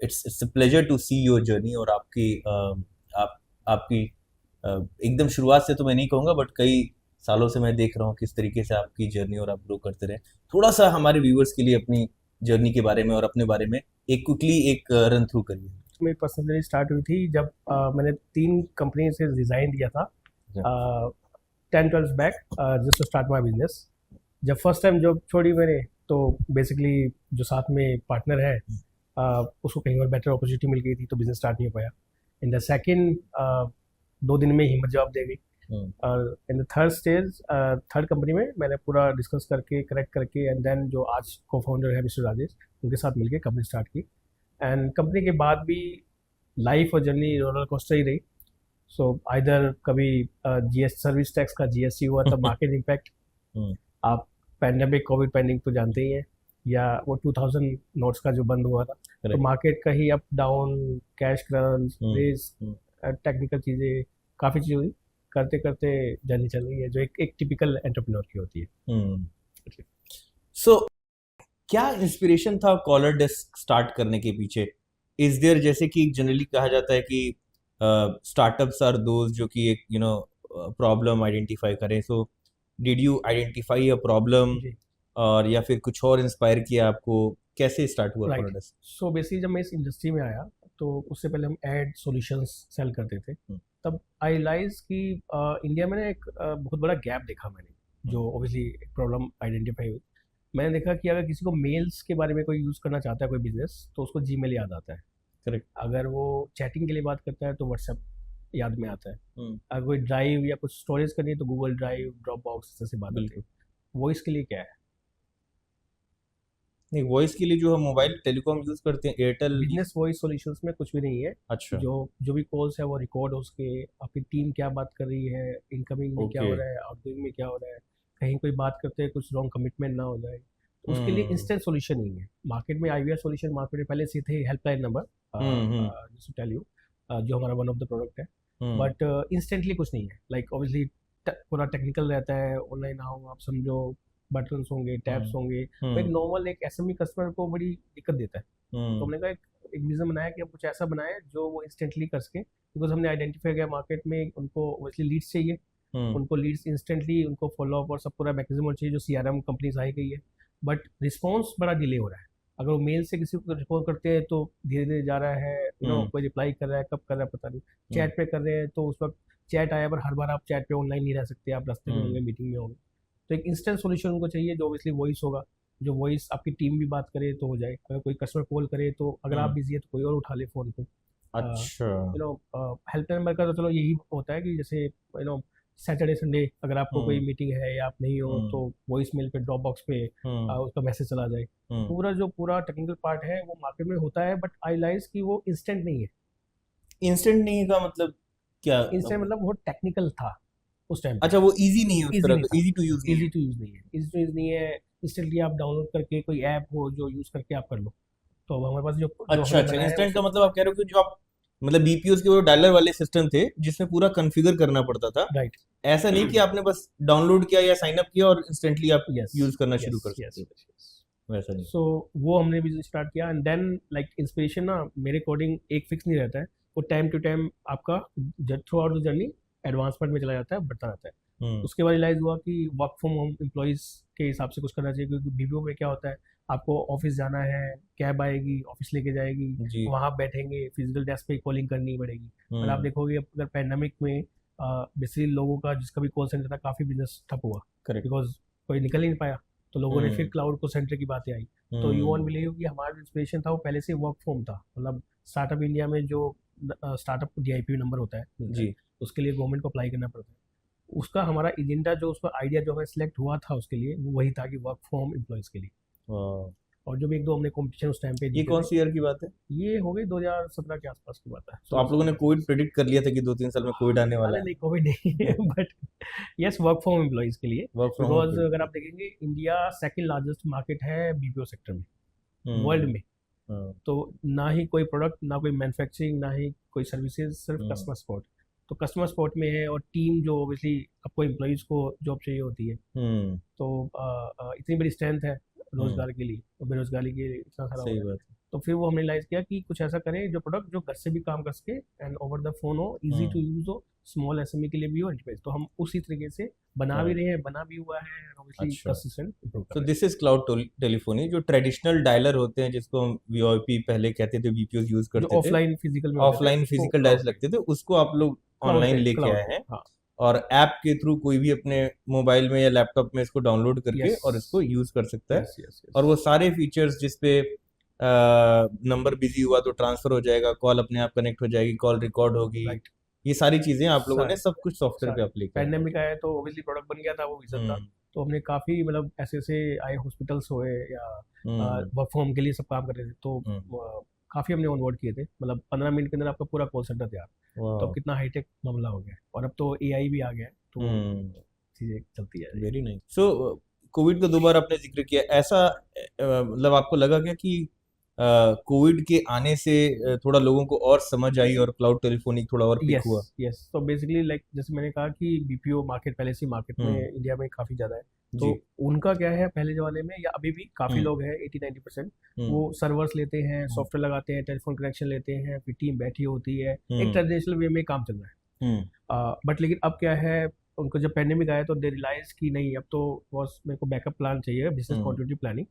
It's a pleasure to see your journey. और आपकी एकदम शुरुआत से तो मैं नहीं कहूँगा, बट कई सालों से मैं देख रहा हूँ किस तरीके से आपकी जर्नी और आप ग्रो करते रहे। थोड़ा सा हमारे व्यूअर्स के लिए अपनी जर्नी के बारे में और अपने बारे में एक क्विकली एक रन थ्रू करिए। मेरी पर्सनल जर्नी स्टार्ट हुई थी जब मैंने 3 कंपनी से रिज़ाइन दिया था अच्छा। 10-12 back, just to start my business. जब फर्स्ट टाइम जॉब छोड़ी मैंने, तो बेसिकली जो साथ में पार्टनर है उसको कहीं और बेटर अपॉर्चुनिटी मिल गई थी, तो बिजनेस स्टार्ट नहीं हो पाया। इन द सेकेंड 2 दिन में हिम्मत जवाब दे गई। और in the third stage, third company में मैंने पूरा डिस्कस करके करेक्ट करके एंड देन जो आज को फाउंडर है मिस्टर राजेश, उनके साथ मिलके कंपनी स्टार्ट की। एंड कंपनी के बाद भी लाइफ और जर्नी रोलर कोस्टर ही रही। सो आइदर कभी जीएस सर्विस टैक्स का जीएसटी हुआ तब मार्केट इम्पैक्ट, आप पैंडेमिक कोविड पैंडिंग तो जानते ही हैं, या वो 2000 नोट्स का जो बंद हुआ था, तो मार्केट का ही up down, cash crunch, race, technical चीज़ें, काफ़ी चीज़ें हुई। करते करते जर्नी चल रही है जो एक टिपिकल एंटरप्रेन्योर की होती है। सो क्या इंस्पिरेशन था कॉलर डेस्क स्टार्ट करने के पीछे? इज देयर, जैसे कि जनरली कहा जाता है कि स्टार्टअप्स आर दोज जो कि एक प्रॉब्लम आइडेंटिफाई करें। So did you identify a problem, जी, और या फिर कुछ और इंस्पायर किया आपको? कैसे स्टार्ट हुआ right. Caller desk? So basically जब मैं इस इंडस्ट्री में आया, तो उससे पहले हम एड सॉल्यूशंस सेल करते थे। तब आई रियलाइज कि इंडिया में ना एक बहुत बड़ा गैप देखा मैंने, जो ऑब्वियसली एक प्रॉब्लम आइडेंटिफाई हुई। मैंने देखा कि अगर किसी को मेल्स के बारे में कोई यूज़ करना चाहता है कोई बिजनेस, तो उसको जीमेल याद आता है। करेक्ट। अगर वो चैटिंग के लिए बात करता है तो व्हाट्सएप याद में आता है। अगर कोई ड्राइव या कुछ स्टोरेज करनी है तो गूगल ड्राइव, ड्रॉप बॉक्स जैसे बात आती है। बिल्कुल। वॉइस के लिए क्या है? नहीं, वॉइस के लिए जो हम मोबाइल टेलीकॉम यूज करते हैं, एयरटेल। बिजनेस वॉइस सॉल्यूशंस में कुछ भी नहीं है। अच्छा। जो जो भी कॉल्स है वो रिकॉर्ड हो उसके, आपकी टीम क्या बात कर रही है, इनकमिंग में क्या ओके। हो रहा है, आउटगोइंग में क्या हो रहा है, कहीं कोई बात करते हैं कुछ रॉन्ग कमिटमेंट ना हो जाए, तो उसके लिए हम्म इंस्टेंट सॉल्यूशन नहीं है। मार्केट में आईवीआर सॉल्यूशन मार्केट में पहले से थे, helpline number, hmm just tell you, जो हमारा वन ऑफ द प्रोडक्ट है। हम्म बट इंस्टेंटली कुछ नहीं है। लाइक ऑब्वियसली पूरा टेक्निकल रहता है, ऑनलाइन आओ आप समझो, बटन्स होंगे, टैब्स होंगे। वो एक हम्म नॉर्मल एक एसएमई कस्टमर को बड़ी दिक्कत देता है। तो हम्म हमने कहा एक विज़न बनाया कि हम कुछ ऐसा बनाए जो वो इंस्टेंटली कर सके, बिकॉज हमने आइडेंटिफाई किया मार्केट में उनको ऑब्वियसली लीड्स चाहिए। हम्म उनको लीड्स इंस्टेंटली, उनको फॉलो अप और सब पूरा मैकेनिज्म होना चाहिए जो सीआरएम कंपनीज आई गई है। बट रिस्पॉन्स बड़ा डिले हो रहा है। अगर वो मेल से किसी को रिस्पॉन्स करते हैं तो धीरे धीरे जा रहा है, कोई रिप्लाई कर रहा है, कब कर रहा है पता नहीं। हम्म चैट पे कर रहे हैं तो उस वक्त चैट आया, पर हर बार आप चैट पे ऑनलाइन नहीं रह सकते, आप रास्ते में होंगे, हम्म मीटिंग में होंगे। तो एक इंस्टेंट सॉल्यूशन उनको चाहिए जो ऑब्वियसली वॉइस होगा, जो वॉइस आपकी टीम भी बात करे तो हो जाए। अगर कोई कस्टमर कॉल करे तो अगर आप हम्म बिजी है तो कोई और उठा ले फ़ोन को। अच्छा। हेल्प नंबर का तो चलो यही होता है कि जैसे सैटरडे संडे अगर आपको कोई हम्म मीटिंग है या आप नहीं हो, हम्म तो वॉइस मेल पे, ड्रॉप बॉक्स पे हम्म उसका मैसेज चला जाए। हम्म पूरा जो पूरा टेक्निकल पार्ट है वो मार्केट में होता है, बट आई रियलाइज कि वो इंस्टेंट नहीं है। इंस्टेंट नहीं का मतलब क्या? इंस्टेंट मतलब वो टेक्निकल था उस टाइम पे। अच्छा, वो इजी नहीं है, उस ईजी तरह नहीं का था, इजी टू यूज नहीं है। ईजी टू यूज़ नहीं है, ईजी टू यूज़ नहीं है। इंस्टेंटली आप डाउनलोड करके कोई ऐप हो जो यूज़ करके आप कर लो। तो अब हमारे पास जो जो अच्छा हमने अच्छा, बनाया है इंस्टेंट का उसमें, मतलब आप कह रहे हो कि जो आप मतलब बीपीओस के वो डायलर वाले सिस्टम थे जिसमें पूरा कॉन्फ़िगर करना पड़ता था। राइट। ऐसा नहीं कि आपने बस डाउनलोड किया या साइन अप किया और इंस्टेंटली आप यस, यूज करना शुरू यस, कर सकते यस, हो। यस। वैसा नहीं। सो वो हमने बिजनेस स्टार्ट किया एंड देन लाइक इंस्पिरेशन ना मेरे अकॉर्डिंग एक फिक्स नहीं रहता है। वो टाइम टू टाइम आपका through out the journey advancement में चला जाता है, बढ़ता रहता है। हम्म उसके बाद रियलाइज़ हुआ कि वर्क फ्रॉम होम एम्प्लॉयज़ के हिसाब से कुछ करना चाहिए, क्योंकि बीपीओ में क्या होता है, आपको ऑफिस जाना है, कैब आएगी, ऑफिस लेके जाएगी, जी। वहाँ बैठेंगे, फिजिकल डेस्क पे कॉलिंग करनी पड़ेगी। और आप हम्म देखोगे अगर पैंडमिक में बेसिकली लोगों का जिसका भी कॉल सेंटर था काफ़ी बिजनेस ठप हुआ, करेक्ट। बिकॉज कोई निकल ही नहीं पाया। तो लोगों ने फिर हम्म क्लाउड को सेंटर की बातें आई। तो यू वॉन्ट बिलीव कि हमारा जो इंस्पिरेशन था वो पहले से वर्क फ्रॉम था। मतलब स्टार्टअप इंडिया में जो स्टार्टअप डीआईपी नंबर होता है, मिलता है, जी। उसके लिए गवर्नमेंट को अप्लाई करना पड़ता है। उसका हमारा एजेंडा जो उसका आइडिया जो हमें सिलेक्ट हुआ था उसके लिए, वो वही था कि वर्क फ्रॉम एम्प्लॉयज़ के लिए। वाह। और जो भी एक दो हमने कॉम्पिटिशन उस टाइम पे ये जीते कौन थे। सी ईयर की बात है? ये हो गई 2017 के आसपास की बात है, तो सोलह आप लोगों ने सत्रह के कोविड आसपास। प्रेडिक्ट कर लिया था कि 2-3 साल में कोविड आने वाला अरे नहीं, कोविड नहीं है? But yes, work from employees के लिए। वर्क फ्रॉम होम बिकॉज पे। अगर आप देखेंगे इंडिया सेकंड लार्जेस्ट मार्केट है बीपीओ सेक्टर में वर्ल्ड हम्म में। हाँ, तो ना ही कोई प्रोडक्ट, ना कोई मैन्युफैक्चरिंग, ना ही कोई सर्विसेज, सिर्फ हम्म कस्टमर सपोर्ट। तो कस्टमर सपोर्ट में है, और टीम जो ऑब्वियसली आपको एम्प्लॉयज़ को जॉब चाहिए होती है। हम्म तो इतनी बड़ी स्ट्रेंथ है हम्म रोजगार के लिए, और बेरोजगारी के लिए इतना सारा हो सही रहा है। बात है। तो फिर वो हमने रियलाइज किया कि कुछ ऐसा करें जो प्रोडक्ट जो घर से भी काम कर सके एंड ओवर द फोन हो, इजी टू यूज हो, स्मॉल एसएमई के लिए भी हो, एंटरप्राइज। तो हम उसी तरीके से बना भी Correct. रहे हैं, बना भी हुआ है, ऑब्वियसली अच्छा। कंसिस्टेंट इंप्रूव कर तो रहे दिस इज क्लाउड टेलीफोनी। जो ट्रेडिशनल डायलर होते हैं जिसको हम वीओआईपी पहले कहते थे, बीपीओस यूज हैं जो करते थे, ऑफलाइन फिजिकल में होते थे ऑफलाइन उसको फिजिकल क्लाउड डायलर पे, लगते थे, उसको आप लोग क्लाउड ऑनलाइन पे, लेके क्लाउड आए पे, हैं हाँ। और ऐप के थ्रू कोई भी अपने मोबाइल में या लैपटॉप में इसको डाउनलोड करके यस और इसको यूज कर सकता है। यस यस और वो यस सारे फीचर्स जिसपे नंबर बिजी हुआ तो ट्रांसफर हो जाएगा, कॉल अपने आप कनेक्ट हो जाएगी, कॉल रिकॉर्ड होगी, राइट। ये सारी चीजें आप लोगों ने सारे सब कुछ सॉफ्टवेयर पे सारे आप लेके आए हो। पैंडेमिक आया तो ऑब्वियसली प्रोडक्ट बन गया था, वो विजन था। हम्म तो हमने काफ़ी मतलब ऐसे ऐसे आए हॉस्पिटल्स हुए या हम्म वर्क फ्रॉम के लिए सब काम कर रहे थे, तो हम्म काफ़ी हमने ऑनबोर्ड किए थे, मतलब 15 मिनट के अंदर आपका पूरा कॉल सेंटर तैयार। तो अब वाह कितना हाईटेक मामला हो गया है, और अब तो एआई भी आ गया है, तो हम्म चीज़ें चलती है। Very nice. सो कोविड का दो बार आपने जिक्र किया, ऐसा मतलब आपको लगा क्या कि कोविड के आने से थोड़ा लोगों को और समझ आई और क्लाउड टेलीफोनी थोड़ा और पिक यस हुआ? यस, तो बेसिकली लाइक जैसे मैंने कहा कि बीपीओ मार्केट पहले से मार्केट में हम्म इंडिया में काफ़ी ज़्यादा है। तो जी उनका क्या है, पहले ज़माने में या अभी भी काफ़ी हम्म लोग हैं, 80-90%, हम्म वो सर्वर्स लेते हैं, हम्म सॉफ्टवेयर लगाते हैं, टेलीफोन कनेक्शन लेते हैं, फिर टीम बैठी होती है, एक हम्म ट्रेडिशनल वे में काम चल रहा हम्म है। बट लेकिन अब क्या है, उनको जब पैंडेमिक आया तो दे रियलाइज कि नहीं, अब तो बॉस मेरे को बैकअप प्लान चाहिए, बिजनेस हम्म कॉन्टिन्यूटी प्लानिंग।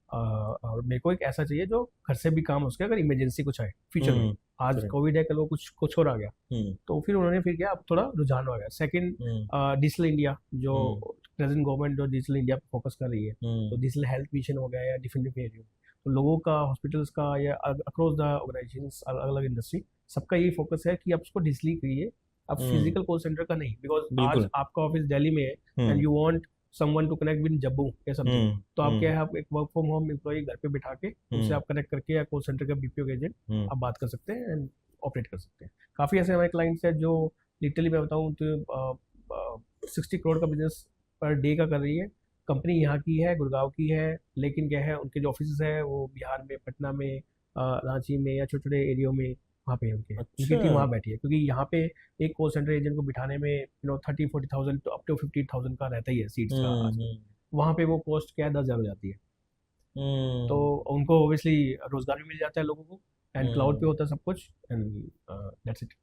और मेरे को एक ऐसा चाहिए जो घर से भी काम हो सके अगर इमरजेंसी कुछ आए फ्यूचर में। आज करेक्ट कोविड है, कल वो कुछ और आ गया, हम्म तो फिर उन्होंने फिर क्या, अब थोड़ा रुझान हो गया। सेकंड, हम्म डिजिटल इंडिया, जो हम्म प्रेजेंट गवर्नमेंट जो डिजिटल इंडिया पर फोकस कर रही है, तो हम्म डिजिटल हेल्थ मिशन हो गया या डिफरेंट डिफरेंट एरिया, तो लोगों का, हॉस्पिटल्स का या अक्रॉस द ऑर्गेनाइजेशन, अलग अलग इंडस्ट्री, सबका यही फोकस है कि आप उसको डिजिटली करिए, अब हम्म फिजिकल कॉल सेंटर का नहीं। बिकॉज आज बिल्कुल आपका ऑफिस दिल्ली में है and hmm you want someone to connect with Jammu या समथिंग, तो आप क्या हम्म है, आप एक वर्क फ्रॉम होम एम्प्लॉय घर पे बिठा के उनसे हम्म आप कनेक्ट करके, या कॉल सेंटर का बीपीओ एजेंट हम्म आप बात कर सकते हैं एंड ऑपरेट कर सकते हैं। काफ़ी ऐसे हमारे क्लाइंट्स हैं जो लिटरली मैं बताऊँ तो 60 करोड़ का बिजनेस पर डे का कर रही है। कंपनी यहाँ की है, गुड़गांव की है, लेकिन क्या है, उनके जो ऑफिस है वो बिहार में, पटना में, रांची में या छोटे छोटे एरियो में, वहाँ पे उनके उनकी अच्छा टीम वहाँ बैठी है, क्योंकि यहाँ पे एक कॉल सेंटर एजेंट को बिठाने में 30-40,000 तो अप टू 50,000 का रहता ही है सीट्स का आजकल। हम्म वहाँ पे वो कॉस्ट क्या है, 10,000 हो जाती है। तो हम्म उनको ऑब्वियसली रोजगार भी मिल जाता है लोगों को, एंड क्लाउड पे हम्म होता है सब कुछ, and that's it.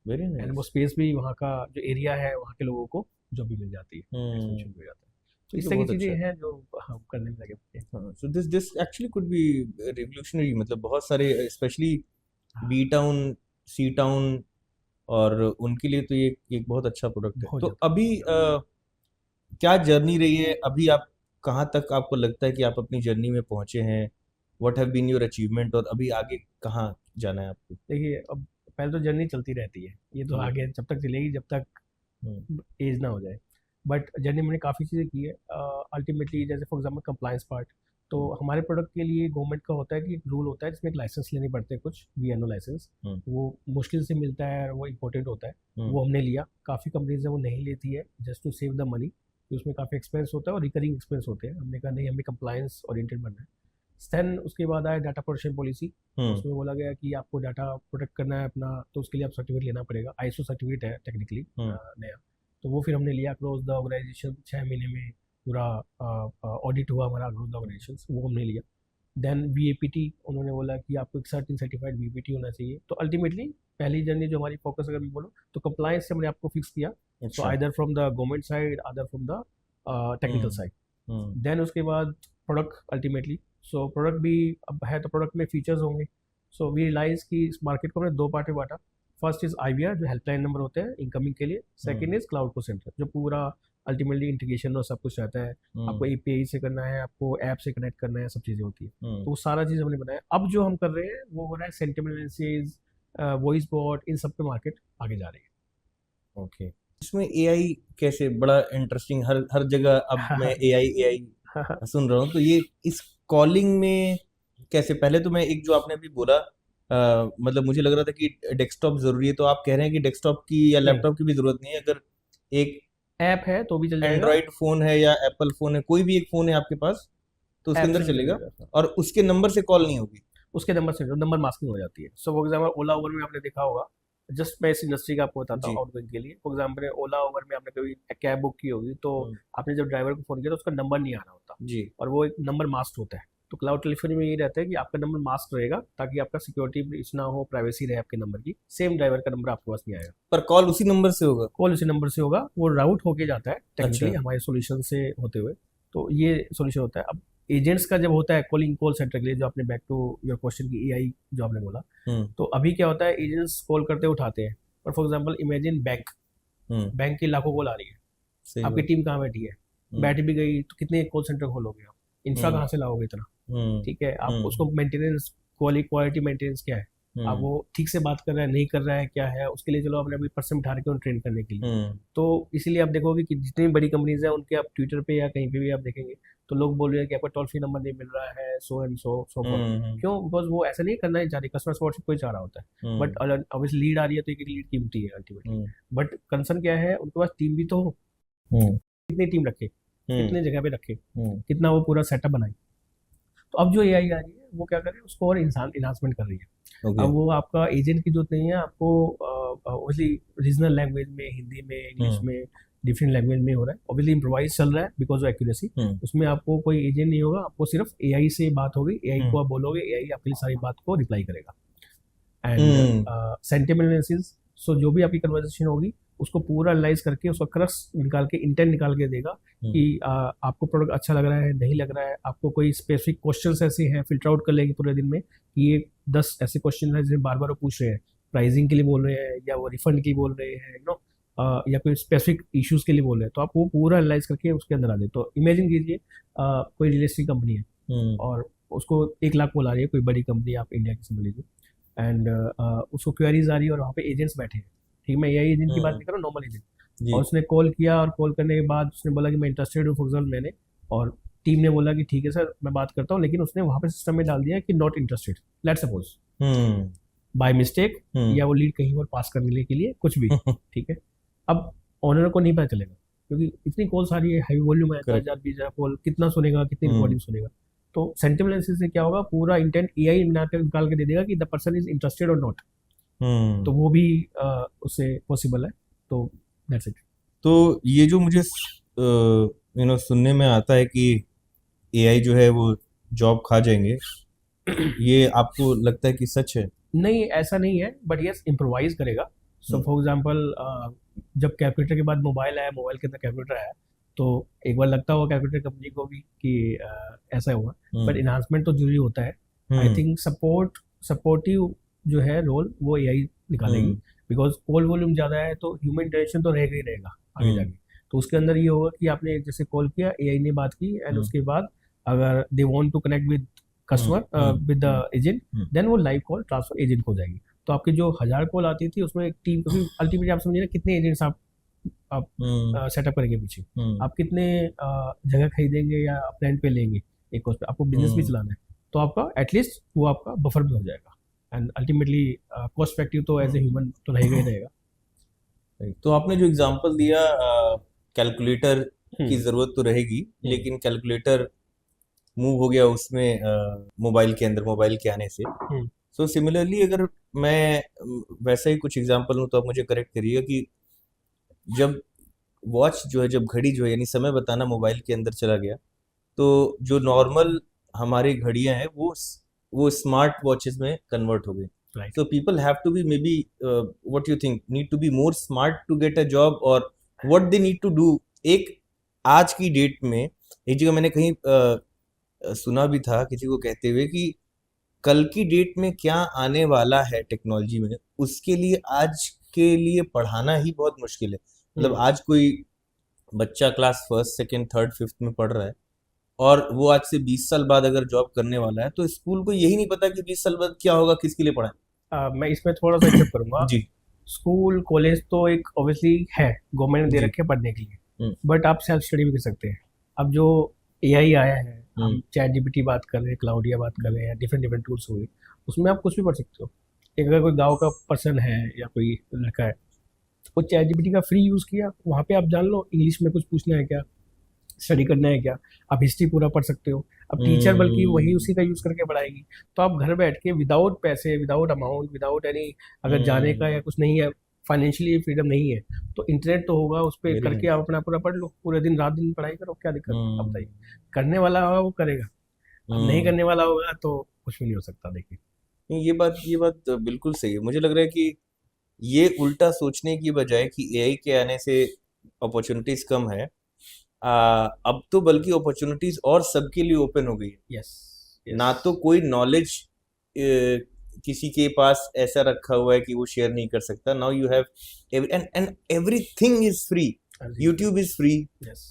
Very and वो नाइस स्पेस भी, वहाँ का जो एरिया है वहाँ के लोगों को जो भी मिल जाती है, एक्सटेंशन हम्म भी हो जाता है। तो ये इस तो तरह की बहुत अच्छा चीज़ें है। हैं जो हम करने में लगे हुए हैं। हाँ, so this actually could be revolutionary, मतलब बहुत सारे स्पेशली हाँ, बी टाउन, सी टाउन, और उनके लिए तो ये एक बहुत अच्छा प्रोडक्ट है। बहुत तो ज़्यादा अभी बहुत ज़्यादा। क्या जर्नी रही है अभी, आप कहाँ तक आपको लगता है कि आप अपनी जर्नी में पहुंचे हैं? What have been your achievement, और अभी आगे कहाँ जाना है आपको? देखिए, अब पहले तो जर्नी चलती रहती है, ये तो जी आगे जब तक चलेगी जब तक हम्म एज ना हो जाए। बट जर्नी मैंने काफ़ी चीज़ें की है। अल्टीमेटली जैसे फॉर एग्जांपल कंप्लायंस पार्ट, तो हम्म हमारे प्रोडक्ट के लिए गवर्नमेंट का होता है कि एक रूल होता है जिसमें एक लाइसेंस लेने पड़ते हैं, कुछ वीएनओ लाइसेंस। हम्म वो मुश्किल से मिलता है और वो इम्पोर्टेंट होता है। हम्म वो हमने लिया, काफ़ी कंपनीज है वो नहीं लेती है, just to save the money, कि उसमें काफ़ी एक्सपेंस होता है और रिकरिंग एक्सपेंस होते हैं। हमने कहा नहीं, हमें कंप्लायंस ओरिएंटेड बनना है। देन उसके बाद आया डाटा प्रोटेक्शन पॉलिसी। हम्म उसमें बोला गया कि आपको डाटा प्रोटेक्ट करना है अपना, तो उसके लिए आप सर्टिफिकेट लेना पड़ेगा, आईएसओ सर्टिफिकेट है टेक्निकली हम्म नया। तो वो फिर हमने लिया अक्रॉस द ऑर्गेनाइजेशन, 6 महीने में पूरा ऑडिट हुआ हमारा अक्रॉस द ऑर्गेनाइजेशन, वो हमने लिया। देन वीएपीटी, उन्होंने बोला कि आपको एक सर्टिफाइड वीपीटी होना चाहिए। तो अल्टीमेटली पहली जर्नी जो हमारी फोकस अगर मैं बोलूँ तो कंप्लायंस से हमने आपको फिक्स किया। सो अच्छा either from the government side, other from the technical hmm side. Hmm then उसके बाद प्रोडक्ट अल्टीमेटली, सो प्रोडक्ट भी अब है तो प्रोडक्ट में फीचर्स होंगे। सो वी रियलाइज कि इस मार्केट को हमने दो पार्ट में बांटा। फर्स्ट इज आईवीआर, जो हेल्पलाइन नंबर होते हैं इनकमिंग के लिए। हम्म सेकंड इज क्लाउड को सेंटर, जो पूरा अल्टीमेटली इंटीग्रेशन और सब कुछ रहता है। आपको हम्म एपीआई से करना है, आपको ऐप से कनेक्ट करना है, सब चीज़ें होती है। हम्म तो वो सारा चीज़ हमने बनाया। अब जो हम कर रहे हैं वो हो रहा है सेंटिमेंट एनालिसिस, वॉइस बॉट, इन सब पे मार्केट आगे जा रही ओके। इसमें एआई कैसे बड़ा इंटरेस्टिंग, हर हर जगह अब मैं एआई एआई है। सुन रहा हूँ, तो ये इस कॉलिंग में कैसे? पहले तो मैं एक जो आपने अभी बोला, मतलब मुझे लग रहा था कि डेस्कटॉप जरूरी है, तो आप कह रहे हैं कि डेस्कटॉप की या नहीं, लैपटॉप की भी जरूरत नहीं है, अगर एक ऐप है तो भी चल जाएगा। एंड्रॉइड फोन है या एप्पल फोन है, कोई भी एक फोन है आपके पास, तो उसके ऐप अंदर से भी चल चलेगा जाएगा, और उसके नंबर से कॉल नहीं होगी? उसके नंबर से नंबर मास्किंग हो जाती है। So for example Ola over में आपने देखा होगा, जस्ट मैं इस इंडस्ट्री का आपको बताता हूँ जी आउटगोइंग के लिए। फॉर एग्जाम्पल ओला ओवर में आपने कभी कैब बुक की होगी, तो हम्म, आपने जब ड्राइवर को फ़ोन किया तो उसका नंबर नहीं आ रहा होता, जी और वो एक नंबर मास्क होता है। तो क्लाउड टेलीफोनी में ये रहता है कि आपका नंबर मास्क रहेगा ताकि आपका सिक्योरिटी ब्रीच ना हो, प्राइवेसी रहे आपके नंबर की। सेम ड्राइवर का नंबर आपके पास नहीं आएगा, पर कॉल उसी नंबर से होगा। कॉल उसी नंबर से होगा, वो राउट होके जाता है टेक्निकली अच्छा। हमारे सॉल्यूशन से होते हुए। तो ये सॉल्यूशन होता है। अब एजेंट्स का जब होता है कॉलिंग कॉल सेंटर के लिए, जो आपने बैक टू योर क्वेश्चन की एआई जो आपने बोला, हम्म। तो अभी क्या होता है, एजेंट्स कॉल करते उठाते हैं, पर for example imagine bank, hmm. Bank की लाखों कॉल आ रही है, सही आपकी बात। टीम कहाँ बैठी है, बैठ भी गई तो कितने कॉल सेंटर खोलोगे आप, इंफ्रा हम्म। कहाँ से लाओगे इतना, हम्म। ठीक है। आप हम्म। उसको मेंटेनेंस, क्वालिटी मेंटेनेंस क्या है, आप वो ठीक से बात कर रहा है नहीं कर रहा है क्या है, उसके लिए चलो आपने अभी पर्सन बिठा रखे ट्रेन करने के लिए। हम्म। तो इसीलिए आप देखोगे कि जितनी भी बड़ी कंपनीज हैं उनके आप ट्विटर पे या कहीं पे भी आप देखेंगे तो लोग बोल रहे हैं कि आपका टोल फ्री नंबर नहीं मिल रहा है, सो एंड सो फॉर। हम्म। क्यों? बिकॉज वो ऐसा नहीं करना ही चाह रही, कस्टमर सपोर्ट से कोई चाह रहा होता है, बट ऑब्वियसली लीड आ रही है तो एक लीड कीमती है अल्टीमेटली। हम्म। बट कंसर्न क्या है, उनके पास टीम भी तो हो, हम्म। कितनी टीम रखे, हम्म। कितने जगह पे रखे, हम्म। कितना वो पूरा सेटअप बनाए। तो अब जो एआई आ रही है वो क्या कर रही है, उसको और इंसान इन्हांसमेंट कर रही है। ओके। अब वो आपका एजेंट की जरूरत नहीं है आपको, ओनली रीजनल लैंग्वेज में, हिंदी में, इंग्लिश हम्म। में, डिफरेंट लैंग्वेज में हो रहा है। ऑब्वियसली इम्प्रोवाइज चल रहा है बिकॉज ऑफ एक्यूरेसी। हम्म। उसमें आपको कोई एजेंट नहीं होगा, आपको सिर्फ एआई से बात होगी, एआई को आप बोलोगे, एआई आपके लिए सारी बात को रिप्लाई करेगा। And hmm. सेंटिमेंट एनालिसिस, सो जो भी आपकी कन्वर्सेशन होगी उसको पूरा एनालाइज करके उसका क्रक्स निकाल के, इंटेंट निकाल के देगा कि आपको प्रोडक्ट अच्छा लग रहा है, नहीं लग रहा है, आपको कोई स्पेसिफिक क्वेश्चंस ऐसे हैं, फिल्टर आउट कर लेगी पूरे दिन में कि ये 10 ऐसे क्वेश्चन हैं जिन्हें बार बार वो पूछ रहे हैं, प्राइसिंग के लिए बोल रहे हैं या वो रिफंड के लिए बोल रहे हैं, यू नो, या कोई स्पेसिफिक इश्यूज के लिए बोल रहे हैं, तो आप वो पूरा एनालाइज करके उसके अंदर आ जाए। तो इमेजिन कीजिए कोई रियल एस्टेट कंपनी है और उसको 1 लाख कॉल आ रही है, कोई बड़ी कंपनी आप इंडिया की समझ लीजिए, एंड उसको क्वेरीज आ रही है और वहाँ पे एजेंट्स बैठे हैं, ठीक है, मैं यही एजेंट की बात नहीं कर रहा हूँ, नॉर्मल एजेंट। जी। और उसने कॉल किया और कॉल करने के बाद उसने बोला कि मैं इंटरेस्टेड हूँ, फॉर एग्जाम्पल मैंने, और टीम ने बोला कि ठीक है सर मैं बात करता हूँ, लेकिन उसने वहाँ पे सिस्टम में डाल दिया कि not interested, let's suppose hmm. By mistake, या वो लीड कहीं और पास करने के लिए कुछ भी, ठीक है। अब ऑनर को नहीं पता चलेगा क्योंकि इतनी कॉल्स आ रही है, हाई वॉल्यूम है, 10,000 20,000 कॉल, कितना सुनेगा, कितनी रिकॉर्डिंग सुनेगा। तो सेंटिमेंट एनालिसिस से क्या होगा, पूरा इंटेंट एआई निकाल के दे देगा कि द पर्सन इज इंटरेस्टेड और नॉट। तो वो भी उससे पॉसिबल है। तो दैट्स इट। तो ये जो मुझे सुनने में आता है कि एआई जो है वो जॉब खा जाएंगे, ये आपको लगता है कि सच है? नहीं, ऐसा नहीं है, बट यस इम्प्रोवाइज करेगा। सो फॉर एग्जांपल जब कैलकुलेटर के बाद मोबाइल आया, मोबाइल के अंदर कैलकुलेटर आया, तो एक बार लगता होगा कैलकुलेटर कंपनी को भी कि ऐसा होगा, बट इन्हांसमेंट तो जरूरी होता है। आई थिंक सपोर्टिव जो है रोल वो एआई निकालेगी, बिकॉज कॉल वॉल्यूम ज़्यादा है तो ह्यूमन इंटरेक्शन तो रहेगा ही रहेगा आगे जाके। तो उसके अंदर ये होगा कि आपने जैसे कॉल किया, एआई ने बात की, एंड उसके बाद अगर they want to connect with customer with the agent, then वो लाइव कॉल ट्रांसफर एजेंट हो जाएगी। तो आपकी जो 1000 कॉल आती थी उसमें एक टीम, क्योंकि अल्टीमेटली आप समझिए ना कितने एजेंट्स आप सेटअप करेंगे पीछे, आप कितने जगह खरीदेंगे या रेंट पे लेंगे, एक कॉस्ट पे आपको बिजनेस भी चलाना है, तो आपका एटलीस्ट वो आपका बफर भी हो जाएगा। एंड अल्टीमेटली कॉस्ट इफेक्टिव तो एज ए ह्यूमन तो रहेगा ही रहेगा। तो आपने जो एग्जांपल दिया, कैलकुलेटर की ज़रूरत तो रहेगी, लेकिन कैलकुलेटर मूव हो गया उसमें मोबाइल के अंदर, मोबाइल के आने से। सो सिमिलरली अगर मैं वैसा ही कुछ एग्जांपल लूँ तो आप मुझे करेक्ट करिएगा कि जब वॉच जो है, जब घड़ी जो है यानी समय बताना मोबाइल के अंदर चला गया, तो जो नॉर्मल हमारी घड़ियां हैं वो स्मार्ट वॉचेस में कन्वर्ट हो गई। Right. So people have to be maybe what you think need to be more smart to get a job, or what they need to do। एक आज की डेट में एक जगह मैंने कहीं सुना भी था किसी को कहते हुए कि कल की डेट में क्या आने वाला है टेक्नोलॉजी में, उसके लिए आज के लिए पढ़ाना ही बहुत मुश्किल है। मतलब आज कोई बच्चा class 1st 2nd 3rd 5th में पढ़ रहा है और वो आज से 20 साल बाद अगर जॉब करने वाला है, तो स्कूल को यही नहीं पता कि 20 साल बाद क्या होगा, किसके लिए पढ़ाएं। मैं इसमें थोड़ा सा एक्सेप्ट करूंगा जी। स्कूल कॉलेज तो एक ऑब्वियसली है, गवर्नमेंट ने दे जी। रखे हैं पढ़ने के लिए, बट आप सेल्फ स्टडी भी कर सकते हैं। अब जो एआई आया है, हम चैट जीपीटी बात कर रहे हैं, क्लाउडिया बात कर रहे हैं, डिफरेंट टूल्स हो गए, उसमें आप कुछ भी पढ़ सकते हो। एक अगर कोई गांव का पर्सन है या कोई लड़का है, वो चैट जीपीटी का फ्री यूज़ किया, वहाँ पे आप जान लो इंग्लिश में कुछ पूछना है क्या, स्टडी करना है क्या, आप हिस्ट्री पूरा पढ़ सकते हो। अब टीचर बल्कि वही उसी का यूज़ करके पढ़ाएगी, तो आप घर बैठ के विदाउट पैसे, विदाउट अमाउंट, विदाउट एनी, अगर जाने का या कुछ नहीं है, फाइनेंशियली फ्रीडम नहीं है, तो इंटरनेट तो होगा, उस पर करके आप अपना पूरा पढ़ लो, पूरे दिन रात दिन पढ़ाई करो, क्या दिक्कत है? आप बताइए, करने वाला होगा वो करेगा। अब नहीं हम्म। करने वाला होगा तो कुछ भी नहीं हो सकता, देखिए। नहीं, ये बात बिल्कुल सही है। मुझे लग रहा है कि ये उल्टा सोचने की बजाय कि एआई के आने से अपॉर्चुनिटीज कम है, अब तो बल्कि अपॉर्चुनिटीज और सबके लिए ओपन हो गई है। यस, ना यस। तो कोई नॉलेज किसी के पास ऐसा रखा हुआ है कि वो शेयर नहीं कर सकता। Now you have and everything is free. YouTube is free, yes.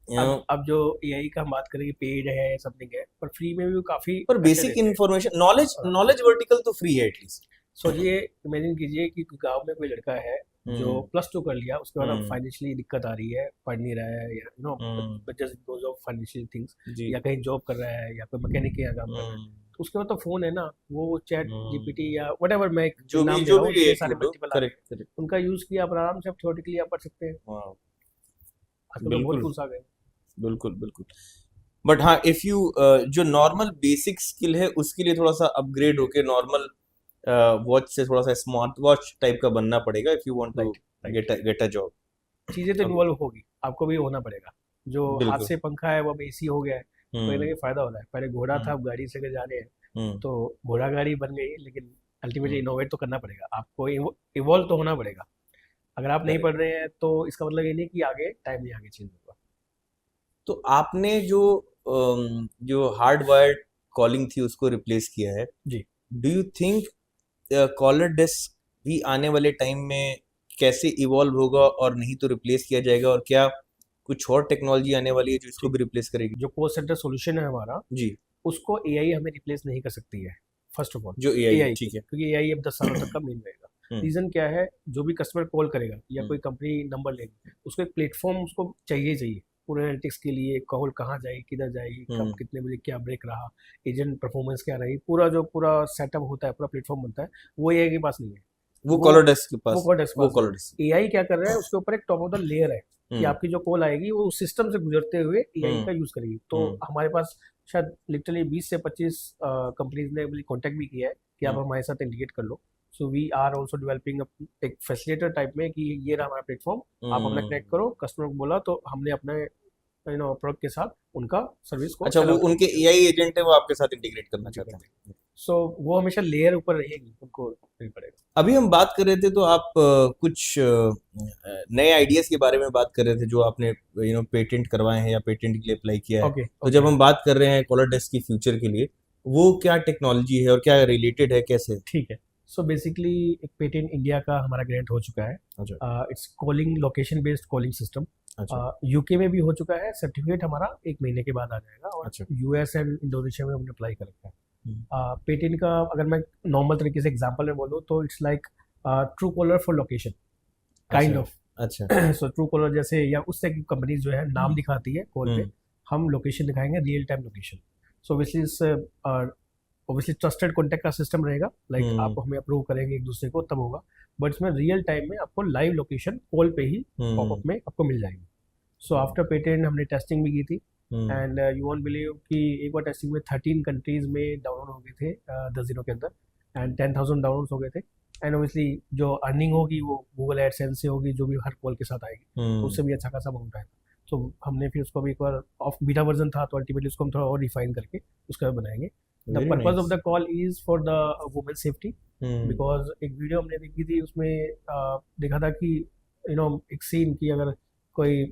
You know. अब जो एआई का हम बात करेंगे, पेड है, समथिंग है, पर फ्री में भी काफ़ी पर अच्छे बेसिक देते हैं। इंफॉर्मेशन, नॉलेज नॉलेज वर्टिकल तो फ्री है एटलीस्ट। सोचिए, इमेजिन कीजिए कि गांव में कोई लड़का है जो हम्म। +2 कर लिया, उसके बाद अब हम्म। फाइनेंशियली दिक्कत आ रही है, पढ़ नहीं रहा है, या हम्म। Just because of financial things, जी। या कहीं जॉब कर रहा है, या कोई मैकेनिक के यहाँ काम कर रहा है, हम्म। तो उसके बाद तो फ़ोन है ना, वो चैट हम्म। जीपीटी या वट मैं एक जो भी नाम दे जो रहा हूँ, भी ढेर एक सारे लो, मल्टीपल आ गए। Correct correct. उनका यूज़ किया, आप आराम से अब थ्योरेटिकली आप पढ़ सकते हैं। हाँ, आजकल तो बहुत बिल्कुल टूल्स आ गए। बिल्कुल बिल्कुल। बट हाँ, इफ यू जो नॉर्मल बेसिक स्किल है उसके लिए थोड़ा सा अपग्रेड होके नॉर्मल वॉच से थोड़ा सा स्मार्ट वॉच टाइप का बनना पड़ेगा if you want to right, right. Get a job. चीज़ें तो अब इन्वॉल्व होगी, आपको भी होना पड़ेगा। जो हाथ बिल्कुल। से पंखा है वो अब एसी हो गया है, तो कहीं ना हम्म। कहीं फ़ायदा हो रहा है। पहले घोड़ा था, हम्म। अब गाड़ी से अगर जा रहे हैं, हम्म। तो घोड़ा गाड़ी बन गई, लेकिन अल्टीमेटली हम्म। इनोवेट तो करना पड़ेगा आपको, इवॉल्व तो होना पड़ेगा। अगर आप नहीं करेक्ट। पढ़ रहे हैं तो इसका मतलब ये नहीं कि आगे टाइम नहीं आगे चेंज होगा। तो आपने जो हार्ड वायर्ड कॉलिंग थी उसको रिप्लेस किया है, जी। Do you think caller desk भी आने वाले टाइम में कैसे इवॉल्व होगा, और नहीं तो रिप्लेस किया जाएगा, और क्या कुछ और टेक्नोलॉजी आने वाली है जो इसको जी, भी रिप्लेस करेगी? जो कॉल सेंटर सोल्यूशन है हमारा, जी। उसको एआई हमें रिप्लेस नहीं कर सकती है, फर्स्ट ऑफ ऑल। जो एआई है, एआई को, ठीक है। क्योंकि एआई अब 10 सालों तक का मेन रहेगा। हम्म। रीज़न क्या है, जो भी कस्टमर कॉल करेगा या हम्म। कोई कंपनी नंबर लेगी, उसको एक प्लेटफॉर्म उसको चाहिए चाहिए पूरे एनालिटिक्स के लिए। कॉल कहाँ जाएगी, किधर जाएगी, कब, हम्म। कितने बजे क्या ब्रेक रहा, एजेंट परफॉर्मेंस क्या रही, पूरा जो पूरा सेटअप होता है, पूरा प्लेटफॉर्म बनता है, वो एआई के पास नहीं है। वो वो कॉलर डेस्क के वो पास, कॉल डेस्क वो पास है। Collar desk. एआई क्या कर रहा है, उसके ऊपर एक टॉप ऑफ द लेयर है कि हम्म। आपकी जो कॉल आएगी वो उस सिस्टम से गुजरते हुए एआई हम्म। का यूज़ करेगी। तो हम्म। हमारे पास शायद लिटरली 20 से 25 कंपनीज ने मुझे कॉन्टैक्ट भी किया है कि आप हम्म। हमारे साथ इंटीग्रेट कर लो। So we are also developing एक फैसिलिटेटर टाइप में कि ये रहा हमारा प्लेटफॉर्म, आप अपना हम्म। कनेक्ट करो। कस्टमर को बोला तो हमने अपने प्रोडक्ट के साथ उनका सर्विस को अच्छा, वो अलाउ कर उनके दिया। एआई एजेंट है, वो आपके साथ इंटीग्रेट करना चाहते इंटीग्रेट। हैं। सो वो हमेशा लेयर ऊपर रहेगी, उनको नहीं पड़ेगा। अभी हम बात कर रहे थे तो आप कुछ नए आइडियाज के बारे में बात कर रहे थे जो आपने पेटेंट करवाए हैं या पेटेंट के लिए अप्लाई किया है। ओके, तो जब ओके। हम बात कर रहे हैं कॉलर डेस्क की फ्यूचर के लिए, वो क्या टेक्नोलॉजी है और क्या रिलेटेड है, कैसे? ठीक है। सो बेसिकली एक पेटेंट इंडिया का हमारा ग्रांट हो चुका है। अच्छा। It's calling, location based calling system. अच्छा। यूके में भी हो चुका है, सर्टिफिकेट हमारा 1 महीने के बाद आ जाएगा, और अच्छा। यूएस एंड इंडोनेशिया में हमने अप्लाई कर रखा है। हम्म। पेटेंट का अगर मैं नॉर्मल तरीके से एग्जांपल में बोलूँ तो it's like true collar for location, kind अच्छा। ऑफ। अच्छा। सो ट्रू कॉलर जैसे, या उससे कंपनीज जो है नाम दिखाती है कॉल पे, हम्म। हम लोकेशन दिखाएंगे, real time location. So obviously trusted contact का सिस्टम रहेगा, लाइक आप हम्म। हमें अप्रूव करेंगे एक दूसरे को तब होगा। बट इसमें रियल टाइम में आपको लाइव लोकेशन कॉल पे ही हम्म। पॉपअप में आपको मिल जाएगी। सो आफ्टर पेटेंट हमने टेस्टिंग भी की थी, हम्म। एंड यू वॉन्ट बिलीव कि एक बार टेस्टिंग में 13 कंट्रीज में डाउनलोड हो गए थे 10 दिनों के अंदर, एंड 10,000 डाउनलोड्स हो गए थे। एंड ऑब्वियसली जो अर्निंग होगी वो गूगल एडसेंस से होगी, जो भी हर कॉल के साथ आएगी, तो हम्म। उससे भी अच्छा खासा अमाउंट आएगा। तो हमने फिर उसको भी एक बार, ऑफ बीटा वर्जन था, तो अल्टीमेटली उसको हम थोड़ा और रिफाइन करके उसका बनाएंगे। The very purpose of nice. The call is for the women safety, hmm. Because एक वीडियो हमने देखी थी, उसमें देखा था कि एक सीन कि अगर कोई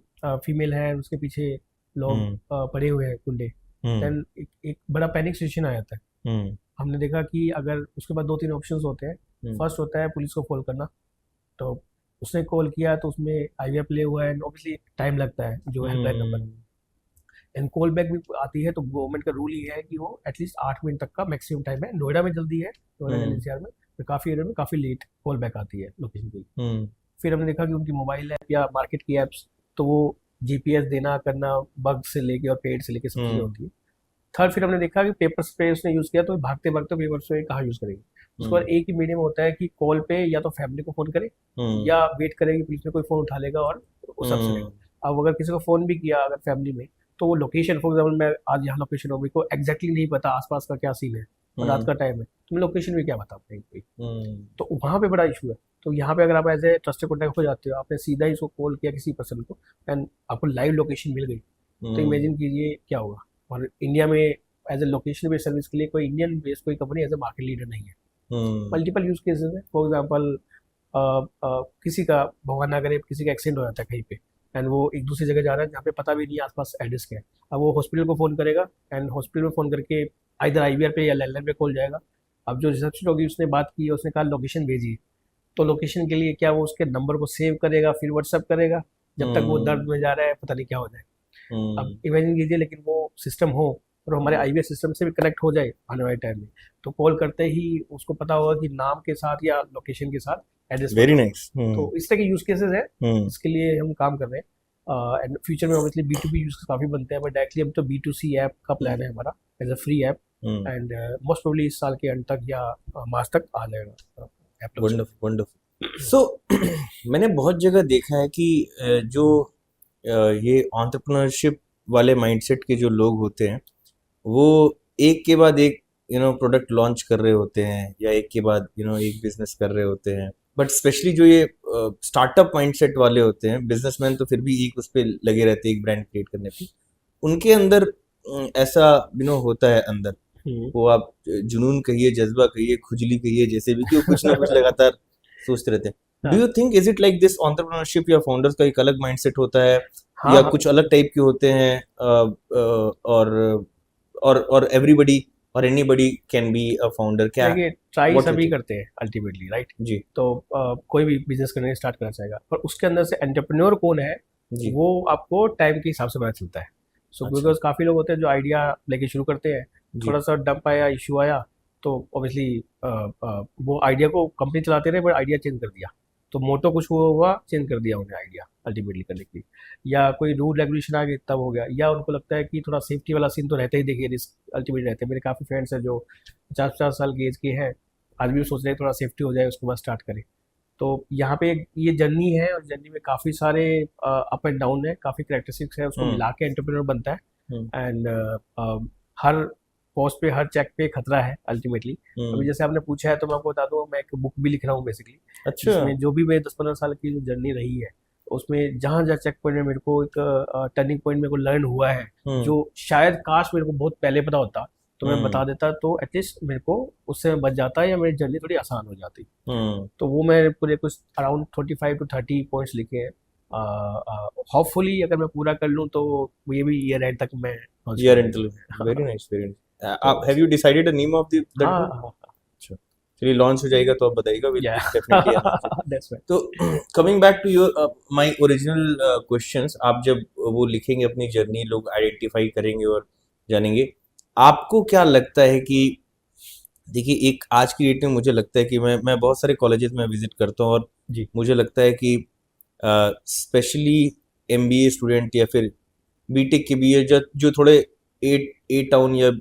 फीमेल है, उसके पीछे लोग हम्म। पड़े हुए हैं कुंडे, हम्म। देन एक बड़ा पैनिक सिचुएशन आ जाता है। हम्म। हमने देखा कि अगर उसके बाद 2-3 ऑप्शंस होते हैं। हम्म। फर्स्ट होता है पुलिस को कॉल करना, तो उसने कॉल किया तो उसमें आईवीआर प्ले हुआ है, एंड ऑब्वियसली टाइम लगता है जो helpline number. Hmm. And call back भी आती है, तो गवर्नमेंट का रूल ये है कि वो एटलीस्ट 8 मिनट तक का मैक्सिमम टाइम है। नोएडा में जल्दी है, नोएडा हम्म। एनसीआर में, तो काफ़ी एरिया में काफ़ी लेट कॉल बैक आती है लोकेशन के लिए। हम्म। फिर हमने देखा कि उनकी मोबाइल ऐप या मार्केट की ऐप्स, तो वो जीपीएस देना करना, बग से लेके और पेड से लेके सब चीज़ें हम्म। होती है। थर्ड, फिर हमने देखा कि पेपर स्प्रे उसने यूज़ किया, तो भागते भागते पेपर स्प्रे कहाँ यूज़ करेंगे। उसके बाद हम्म। एक ही मीडियम होता है कि कॉल पे या तो फैमिली को फ़ोन करे, हम्म। या वेट करेगी पुलिस में कोई फ़ोन उठा लेगा और वो सब चलेगा। हम्म। अब अगर किसी को फ़ोन भी किया अगर फैमिली में, तो वो लोकेशन, फॉर एग्जाम्पल मैं आज यहाँ लोकेशन हो, मेरे को एग्जैक्टली नहीं पता आसपास का क्या सीन है, और रात हम्म। का टाइम है, तो मैं लोकेशन भी क्या बता पाऊँगी, हम्म। तो वहाँ पे बड़ा इशू है। तो यहाँ पे अगर आप एज ए ट्रस्टेड कॉन्टैक्ट हो जाते हो, आपने सीधा ही इसको कॉल किया किसी पर्सन को, एंड आपको लाइव लोकेशन मिल गई, तो हम्म। इमेजिन कीजिए क्या होगा। और इंडिया में as a location based service के लिए कोई इंडियन बेस्ड कोई company as a market leader नहीं है। मल्टीपल यूज केसेस है। फॉर एग्जांपल किसी का भगवान ना करे किसी का एक्सीडेंट हो जाता है कहीं पे, एंड वो एक दूसरी जगह जा रहा है जहाँ पे पता भी नहीं है आसपास एड्रेस क्या है। अब वो हॉस्पिटल को फ़ोन करेगा, एंड हॉस्पिटल में फ़ोन करके आइदर आईवीआर पे या लैंडलाइन पे कॉल जाएगा। अब जो रिसेप्शन होगी उसने बात की, उसने कहा लोकेशन भेजिए, तो लोकेशन के लिए क्या वो उसके नंबर को सेव करेगा फिर व्हाट्सअप करेगा, जब तक वो दर्द में जा रहा है पता नहीं क्या हो जाए। अब इमेजिन कीजिए, लेकिन वो सिस्टम हो और हमारे आईवीआर सिस्टम से भी कनेक्ट हो जाए आने वाले टाइम में, तो कॉल करते ही उसको पता होगा कि नाम के साथ या लोकेशन के साथ एड्रेस। Very nice. तो इस तरह के यूज केसेस है, इसके लिए हम काम कर रहे हैं। एंड फ्यूचर में ऑब्वियसली B2B यूज काफ़ी बनते हैं, बट डायरेक्टली अब तो B2C ऐप का प्लान है हमारा as a free app, and most probably इस साल के अंत तक या मार्च तक आ जाएगा ऐप। Wonderful wonderful. सो मैंने बहुत जगह देखा है कि जो ये एंटरप्रेन्योरशिप वाले माइंडसेट के जो लोग होते हैं वो एक के बाद एक प्रोडक्ट लॉन्च कर रहे होते हैं, या एक के बाद एक बिजनेस कर रहे होते हैं। बट स्पेशली जो ये स्टार्टअप माइंडसेट वाले होते हैं, बिजनेसमैन तो फिर भी एक उस पर लगे रहते हैं एक ब्रांड क्रिएट करने पे, उनके अंदर ऐसा होता है अंदर, वो आप जुनून कहिए, जज्बा कहिए, खुजली कहिए, जैसे भी कि वो कुछ ना कुछ लगातार सोचते रहते हैं। Do you think is it like this entrepreneurship या फाउंडर्स का एक अलग माइंडसेट होता है, या कुछ अलग टाइप के होते हैं, और एवरीबडी और anybody can be a founder? क्या ट्राई सभी करते हैं अल्टीमेटली, राइट जी। तो कोई भी बिजनेस करने स्टार्ट करना चाहेगा, पर उसके अंदर से एंटरप्रेन्योर कौन है वो आपको टाइम के हिसाब से पता चलता है। सो बिकॉज काफ़ी लोग होते हैं जो आइडिया लेके शुरू करते हैं, थोड़ा सा डंप आया, इशू आया, तो ऑब्वियसली वो आइडिया को कंपनी चलाते रहे बट आइडिया चेंज कर दिया, तो मोटो कुछ हुआ चेंज कर दिया उन्हें आइडिया अल्टीमेटली करने के लिए, या कोई रूल रेगुलेशन आ गया तब हो गया, या उनको लगता है कि थोड़ा सेफ्टी वाला सीन तो रहता ही, देखिए रिस्क अल्टीमेटली रहते हैं। मेरे काफ़ी फ्रेंड्स हैं जो 50-50 साल की एज के हैं, आज भी सोच रहे हैं थोड़ा सेफ्टी हो जाए उसके बाद स्टार्ट करें। तो यहाँ पे ये जर्नी है, और जर्नी में काफ़ी सारे अप एंड डाउन है, काफ़ी करेक्टरिस्टिक्स है, उसको मिला के एंटरप्रेन्योर बनता है। एंड हर पोस्ट पे हर चेक पे खतरा है अल्टीमेटली। अभी जैसे आपने पूछा है तो मैं आपको बता दूं, मैं एक बुक भी लिख रहा हूँ बेसिकली। अच्छा। जिसमें जो भी मेरे 10-15 साल की जो जर्नी रही है, उसमें जहाँ जहाँ चेक पॉइंट में मेरे को एक टर्निंग पॉइंट मेरे को लर्न हुआ है, जो शायद काश मेरे को बहुत पहले पता होता तो मैं बता देता, तो एटलीस्ट मेरे को उससे बच जाता है या मेरी जर्नी थोड़ी आसान हो जाती। तो वो मैं पूरे कुछ अराउंड 25 to 30 पॉइंट्स लिखे हैं। होपफुली अगर मैं पूरा कर लूँ तो ये भी ईयर एंड तक मैं year end. Very nice, very nice. Have you decided the name of the book? अच्छा, चलिए लॉन्च हो जाएगा तो आप बताइएगा, विल डेफिनेटली। तो coming back to your my original questions, आप जब वो लिखेंगे अपनी जर्नी, लोग आइडेंटिफाई करेंगे और जानेंगे, आपको क्या लगता है कि देखिए एक आज की डेट में मुझे लगता है कि मैं बहुत सारे कॉलेजेस में विजिट करता हूँ, और मुझे लगता है कि स्पेशली MBA स्टूडेंट या फिर बीटेक के भी जो थोड़े ए टाउन या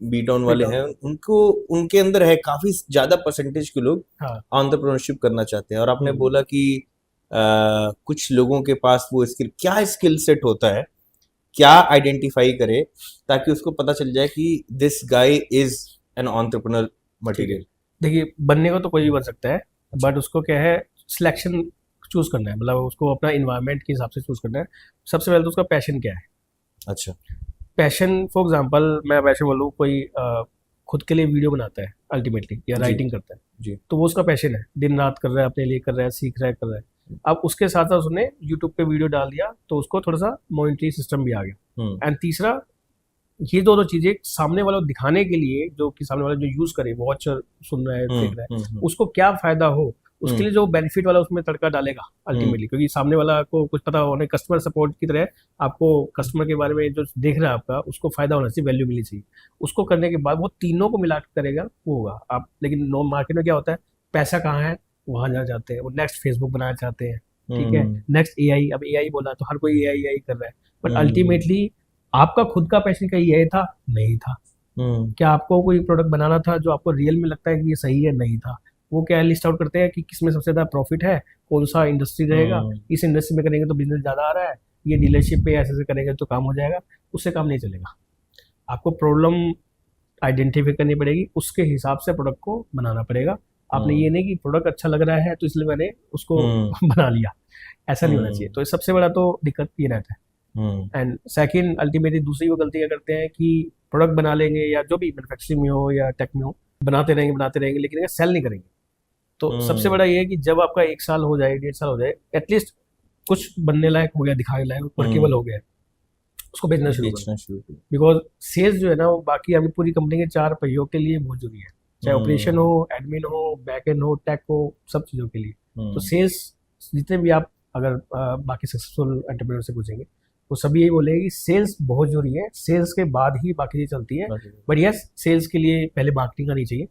बी टाउन वाले हैं, उनको उनके अंदर है काफी ज्यादा परसेंटेज के लोग एंटरप्रेन्योरशिप करना चाहते हैं। और आपने बोला कि कुछ लोगों के पास वो स्किल, क्या स्किल सेट होता है, क्या आइडेंटिफाई करे ताकि उसको पता चल जाए कि this guy is an entrepreneur material? देखिए बनने को तो कोई भी बन सकता है, बट उसको क्या है सिलेक्शन चूज करना है, मतलब उसको अपना इन्वायरमेंट के हिसाब से चूज करना है। सबसे पहले तो उसका पैशन क्या है। अच्छा, पैशन फॉर एग्जांपल मैं वैसे बोलूँ, कोई खुद के लिए वीडियो बनाता है अल्टीमेटली, या राइटिंग करता है जी, तो वो उसका पैशन है, दिन रात कर रहा है, अपने लिए कर रहा है, सीख रहा है, कर रहा है। अब उसके साथ साथ उसने यूट्यूब पे वीडियो डाल दिया तो उसको थोड़ा सा मॉनिटरी सिस्टम भी आ गया। एंड तीसरा, ये दोनों चीजें सामने वालों को दिखाने के लिए, जो कि सामने वाला जो यूज करे, वॉचर सुन रहा है, देख रहा है, उसको क्या फायदा हो, उसके लिए जो बेनिफिट वाला उसमें तड़का डालेगा अल्टीमेटली, क्योंकि सामने वाला को कुछ पता होने, कस्टमर सपोर्ट की तरह आपको कस्टमर के बारे में जो देख रहा है आपका, उसको फायदा होना चाहिए, वैल्यू मिलनी चाहिए। उसको करने के बाद वो तीनों को मिला करेगा, वो होगा आप। लेकिन नो मार्केट में क्या होता है, पैसा कहाँ है वहां जाना चाहते हैं, वो नेक्स्ट फेसबुक बनाना चाहते हैं, ठीक है, नेक्स्ट AI। अब AI बोला तो हर कोई AI कर रहा है, बट अल्टीमेटली आपका खुद का पैशन का AI था, नहीं था। क्या आपको कोई प्रोडक्ट बनाना था जो आपको रियल में लगता है कि ये सही है, नहीं था। वो क्या लिस्ट आउट करते हैं कि किसमें सबसे ज़्यादा प्रॉफिट है, कौन सा इंडस्ट्री रहेगा, इस इंडस्ट्री में करेंगे तो बिजनेस ज़्यादा आ रहा है, ये डीलरशिप पे ऐसे करेंगे तो काम हो जाएगा, उससे काम नहीं चलेगा। आपको प्रॉब्लम आइडेंटिफाई करनी पड़ेगी, उसके हिसाब से प्रोडक्ट को बनाना पड़ेगा। आपने ये नहीं कि प्रोडक्ट अच्छा लग रहा है तो इसलिए मैंने उसको बना लिया, ऐसा नहीं होना चाहिए। तो सबसे बड़ा तो दिक्कत ये रहता है। एंड सेकंड अल्टीमेटली दूसरी वो गलती क्या करते हैं कि प्रोडक्ट बना लेंगे या जो भी मैन्युफैक्चरिंग में हो या टेक में हो, बनाते रहेंगे लेकिन अगर सेल नहीं करेंगे। तो सबसे बड़ा ये है कि जब आपका 1 साल हो जाए, 1.5 साल हो जाए, एटलीस्ट कुछ बनने लायक हो गया, दिखाने लायक, वर्केबल हो गया, उसको बेचना शुरू करो। बिकॉज सेल्स जो है ना वो बाकी अभी पूरी कंपनी के 4 पहियों के लिए बहुत जरूरी है, चाहे ऑपरेशन हो, एडमिन हो, बैक एंड हो, टेक हो, सब चीज़ों के लिए। तो सेल्स जितने भी आप अगर बाकी सक्सेसफुल एंटरप्रेन्योर से पूछेंगे वो सभी यही बोलेंगे कि सेल्स बहुत जरूरी है, सेल्स के बाद ही बाकी चीज़ चलती है। बट यस, सेल्स के लिए पहले मार्केटिंग आनी चाहिए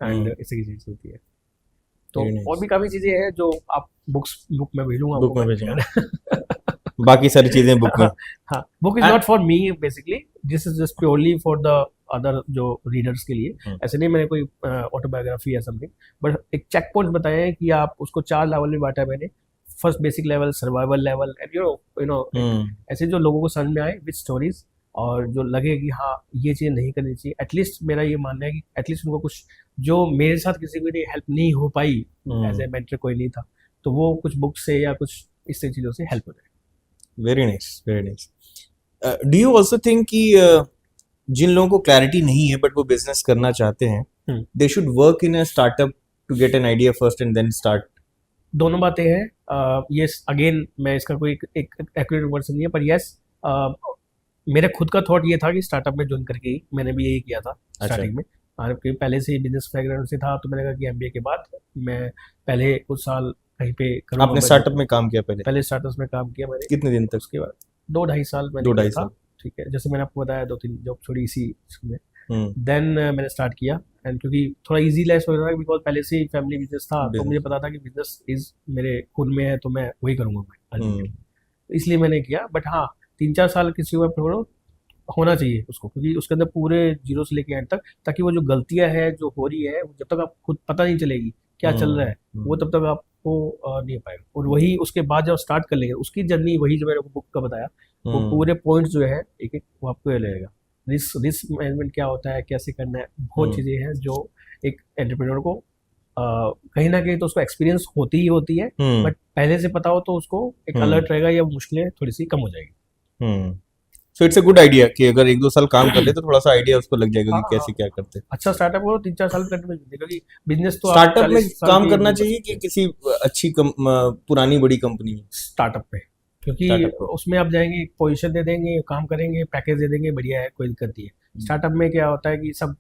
एंड इससे की चीज़ चलती है। तो और भी काफ़ी चीज़ें हैं जो आप बुक में भेजूंगा, बुक में भेजूंगा बाकी सारी चीजें बुक में। हाँ, book is not for me basically, this is just purely for the other जो रीडर्स के लिए। ऐसे नहीं मैंने कोई ऑटोबायोग्राफी या समथिंग, बट एक चेक पॉइंट बताया है कि आप उसको 4 लेवल में बांटा है मैंने। First basic level, survival level and you know ऐसे जो लोगों को समझ में आए विद स्टोरीज, और जो लगे कि हाँ ये चीज़ नहीं करनी चाहिए। एटलीस्ट मेरा ये मानना है कि एटलीस्ट उनको कुछ जो मेरे साथ किसी को हेल्प नहीं हो पाई, एज ए मेंटर कोई नहीं था, तो वो कुछ बुक से या कुछ इस चीज़ों से हेल्प हो जाए। Very nice, very nice. Do you also think कि जिन लोगों को क्लैरिटी नहीं है बट वो बिजनेस करना चाहते हैं, they should work in a startup to get an idea first and then start? दोनों बातें हैं। यस, अगेन मैं इसका कोई एक एक्यूरेट वर्जन नहीं है, पर यस मेरा खुद का थॉट ये था कि स्टार्टअप में ज्वाइन करके ही मैंने भी यही किया था स्टार्टिंग में। क्योंकि पहले से ही बिजनेस बैकग्राउंड से था, तो मैंने कहा कि एमबीए के बाद मैं पहले कुछ साल कहीं पे करूँगा। आपने स्टार्टअप में काम किया पहले स्टार्टअप में काम किया मैंने। कितने दिन तक? उसके बाद 2-2.5 साल मैंने 2-2.5 साल, ठीक है। जैसे मैंने आपको बताया 2-3 जॉब छोड़ी इसी में, देन मैंने स्टार्ट किया। एंड क्योंकि थोड़ा इजी लाइफ हो रहा है, बिकॉज पहले से ही फैमिली बिजनेस था, तो मुझे पता था कि बिजनेस इज मेरे खून में है, तो मैं वही करूँगा मैं, इसलिए मैंने किया। बट हाँ, 3-4 साल किसी को होना चाहिए उसको, क्योंकि उसके अंदर पूरे जीरो से लेके एंड तक, ताकि वो जो गलतियां है जो हो रही है, जब तक आप खुद पता नहीं चलेगी क्या चल रहा है, वो तब तक आपको नहीं हो पाएगा। और वही उसके बाद जब स्टार्ट कर लेंगे उसकी जर्नी, वही जो मैंने बुक का बताया, वो पूरे पॉइंट्स जो है एक एक वो आपको लगेगा। रिस्क मैनेजमेंट क्या होता है, कैसे करना है, बहुत चीज़ें हैं जो एक एंटरप्रेन्योर को कहीं ना कहीं तो उसको एक्सपीरियंस होती है, बट पहले से पता हो तो उसको एक अलर्ट रहेगा, या मुश्किलें थोड़ी सी कम हो जाएगी। So it's a good idea कि अगर 1-2 साल काम कर ले तो थोड़ा सा आइडिया उसको लग जाएगा कि कैसे क्या करते हैं। अच्छा स्टार्टअप को 3-4 साल करने में, क्योंकि बिजनेस तो स्टार्टअप में काम करना चाहिए कि किसी अच्छी पुरानी बड़ी कंपनी में? स्टार्टअप पे, क्योंकि उसमें आप जाएंगे, पोजीशन दे देंगे, काम करेंगे, पैकेज दे देंगे, बढ़िया है, कोई दिक्कत नहीं है। स्टार्टअप में क्या होता है कि सब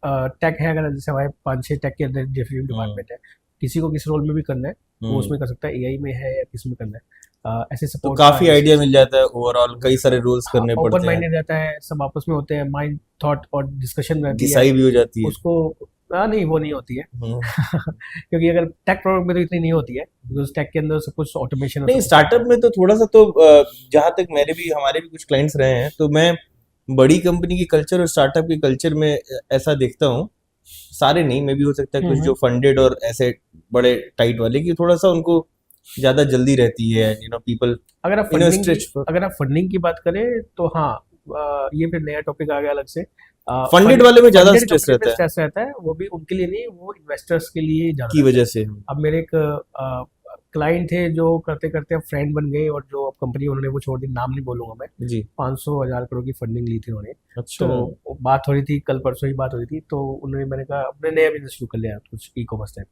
टेक है, अगर जैसे हमारे 5-6 टेक के अंदर डिफरेंट डिपार्टमेंट है, किसी को किस रोल में भी करना है वो उसमें कर सकता है, एआई में है या किस में करना है, ऐसे सपोर्ट। तो काफी आइडिया मिल जाता है ओवरऑल, कई सारे रोल्स करने पड़ते हैं, ओपन माइंडेड रहता है, सब आपस में होते हैं, माइंड थॉट और डिस्कशन रहती है, डिसाइड भी हो जाती है उसको। नहीं, वो नहीं होती है क्योंकि अगर टेक प्रोडक्ट में तो इतनी नहीं होती है, बिकॉज टेक के अंदर सब कुछ ऑटोमेशन नहीं। स्टार्टअप में तो थोड़ा सा, तो जहाँ तक हमारे भी कुछ क्लाइंट्स रहे हैं, तो मैं बड़ी कंपनी की कल्चर और स्टार्टअप की कल्चर में ऐसा देखता हूँ, सारे नहीं, मैं भी हो सकता है कुछ जो फंडेड और ऐसे बड़े टाइट वाले, की थोड़ा सा उनको ज्यादा जल्दी रहती है, पीपल। अगर आप फंडिंग की बात करें तो हाँ, ये फिर नया टॉपिक आ गया अलग से। फंडेड वाले में ज्यादा स्ट्रेस रहता है, वो भी उनके लिए नहीं, वो इन्वेस्टर्स के लिए ज्यादा की वजह से। अब मेरे एक क्लाइंट थे जो करते करते अब फ्रेंड बन गए, और जो अब कंपनी उन्होंने वो छोड़ दी, नाम नहीं बोलूंगा मैं जी। 500,000 करोड़ की फंडिंग ली थी उन्होंने। अच्छा। तो बात हो रही थी, कल परसों ही बात हो रही थी, तो उन्होंने, मैंने कहा अपने नया बिजनेस शुरू कर लिया कुछ ई कॉमर्स टाइप,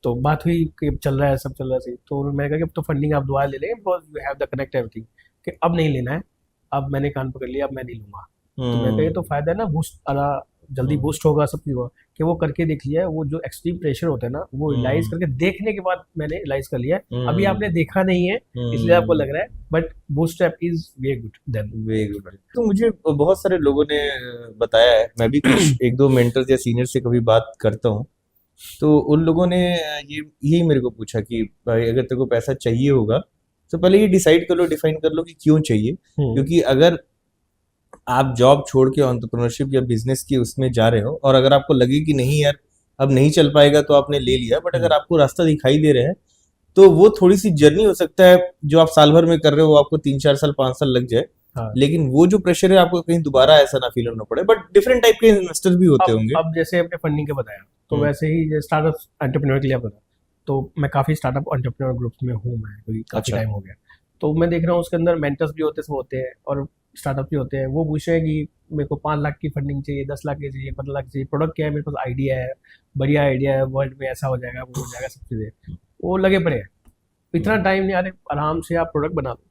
तो बात हुई कि अब चल रहा है, सब चल रहा है, तो मैंने कहा कि अब तो फंडिंग आप दोबारा ले लें, because you have the connect everything, कि अब नहीं लेना है, अब मैंने कान पकड़ लिया, अब मैं नहीं लूंगा। तो मैं कहा तो फायदा है ना, बूस्ट जल्दी बूस्ट होगा, सब चीज़ होगा, कि वो करके देख लिया है। वो जो एक्सट्रीम प्रेशर होता है ना, वो रियलाइज करके देखने के बाद मैंने रियलाइज कर लिया है। अभी आपने देखा नहीं है इसलिए आपको लग रहा है, but bootstrap is very good then, very good. तो मुझे बहुत सारे लोगों ने बताया है, मैं भी कुछ 1-2 मेंटर्स या सीनियर से कभी बात करता हूँ, तो उन लोगों ने यही मेरे को पूछा कि भाई अगर तेरे को पैसा चाहिए होगा तो पहले ये डिसाइड कर लो, डिफाइन कर लो कि क्यों चाहिए। क्योंकि अगर आप जॉब छोड़ के एंटरप्रेन्योरशिप या बिजनेस की उसमें जा रहे हो, और अगर आपको लगे कि नहीं यार अब नहीं चल पाएगा, तो आपने ले लिया, बट अगर आपको रास्ता दिखाई दे रहा है, तो वो थोड़ी सी जर्नी हो सकता है जो आप साल भर में कर रहे हो, आपको 3-4 साल 5 साल लग जाए। हाँ। लेकिन वो जो प्रेशर है आपको कहीं दोबारा ऐसा ना फील होना पड़े। बट डिफरेंट टाइप के इन्वेस्टर्स भी होते होंगे। अब जैसे अपने फंडिंग का बताया, तो वैसे ही स्टार्टअप एंटरप्रेन्योर के लिए बताया, तो मैं काफी स्टार्टअप एंटरप्रेन्योर ग्रुप्स में हूँ मैं, क्योंकि काफी टाइम हो गया। तो मैं देख रहा हूँ उसके अंदर मेंटर्स भी होते, सब होते हैं, और स्टार्टअप भी होते हैं। वो पूछ रहे हैं कि मेरे को 5 लाख की फंडिंग चाहिए, 10 लाख की चाहिए, 15 लाख की चाहिए, प्रोडक्ट क्या है, मेरे पास आइडिया है, बढ़िया आइडिया है, वर्ल्ड में ऐसा हो जाएगा, वो हो जाएगा, सब चीज़ें वो लगे पड़े हैं। इतना टाइम नहीं, अरे आराम से आप प्रोडक्ट बना लो,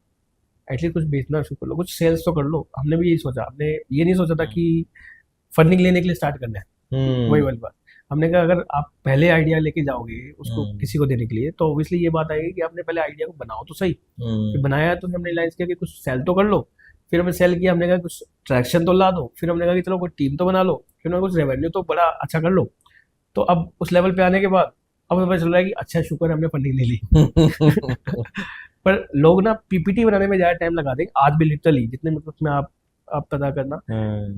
एटलीस्ट कुछ बेचना शुरू कर लो, कुछ सेल्स तो कर लो। हमने भी यही सोचा, हमने ये नहीं सोचा था कि फंडिंग लेने के लिए स्टार्ट करना है, वही वाली बात। हमने कहा अगर आप पहले आइडिया लेके जाओगे उसको किसी को देने के लिए, तो ऑब्वियसली ये बात आएगी कि आपने पहले आइडिया को बनाओ तो सही। फिर बनाया तो हमने रियलाइज किया कि कुछ सेल तो कर लो। फिर हमने सेल किया, हमने कहा कुछ ट्रैक्शन तो ला दो। फिर हमने कहा कि चलो कोई टीम तो बना लो। फिर हमने कुछ रेवेन्यू तो बड़ा अच्छा कर लो। तो अब उस लेवल पे आने के बाद अब हमें पता चल रहा है कि अच्छा शुक्र है हमने फंडिंग ले ली। पर लोग ना पीपीटी बनाने में ज़्यादा टाइम लगा देंगे आज भी, लिटरली जितने मतलब उसमें आप पता करना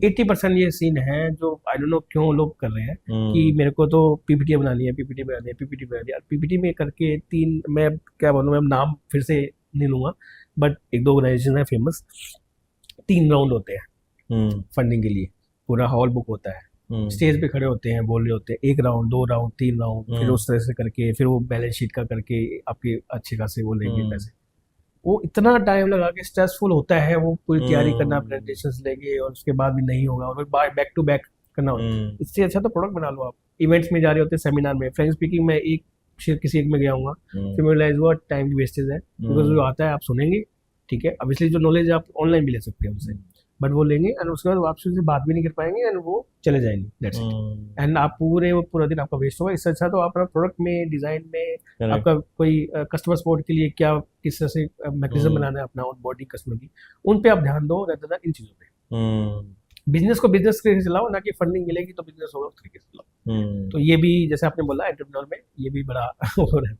80% ये सीन है जो आई डोंट नो क्यों लोग कर रहे हैं कि मेरे को तो पीपीटी बनानी है, पीपीटी बनानी है, पीपीटी बनानी है। पीपीटी में करके तीन, मैं क्या बोलूँ, मैं नाम फिर से नहीं लूँगा, बट एक दो ऑर्गेनाइजेशन है फेमस, 3 राउंड होते हैं फंडिंग के लिए। पूरा हॉल बुक होता है, स्टेज पे खड़े होते हैं, बोल रहे होते हैं, 1 राउंड, 2 राउंड, 3 राउंड, फिर उस तरह से करके फिर वो बैलेंस शीट का करके आपके अच्छे खासे वो लेंगे पैसे। वो इतना टाइम लगा के स्ट्रेसफुल होता है, वो पूरी तैयारी करना, प्रेजेंटेशंस लेंगे, और उसके बाद भी नहीं होगा, और फिर बैक टू बैक करना होता है। इससे अच्छा तो प्रोडक्ट बना लो आप। इवेंट्स में जा रहे होते हैं, सेमिनार में, फ्रेंक स्पीकिंग में एक किसी एक में गया हूँ, फिर मैं रियलाइज हुआ टाइम की वेस्टेज है, बिकॉज जो आता है आप सुनेंगे, ठीक है, अब इसलिए जो नॉलेज आप ऑनलाइन भी ले सकते हैं उनसे, बट वो लेंगे एंड उसके बाद आपसे उनसे बात भी नहीं कर पाएंगे एंड वो चले जाएंगे, दैट्स इट। एंड आप पूरा दिन आपका वेस्ट होगा। इससे अच्छा तो आप अपना प्रोडक्ट में, डिजाइन में, आपका कोई कस्टमर सपोर्ट के लिए क्या, किस तरह से मैकेनिज्म बनाना है अपना ऑन बॉर्डिंग कस्टमर की, उन पे आप ध्यान दो rather than इन चीज़ों पे। बिजनेस को बिजनेस के चलाओ, ना कि फंडिंग मिलेगी तो बिजनेस होगा उस तरीके से चलाओ। तो ये भी जैसे आपने बोला एंटरप्रेन्योर में ये भी बड़ा हो रहा है।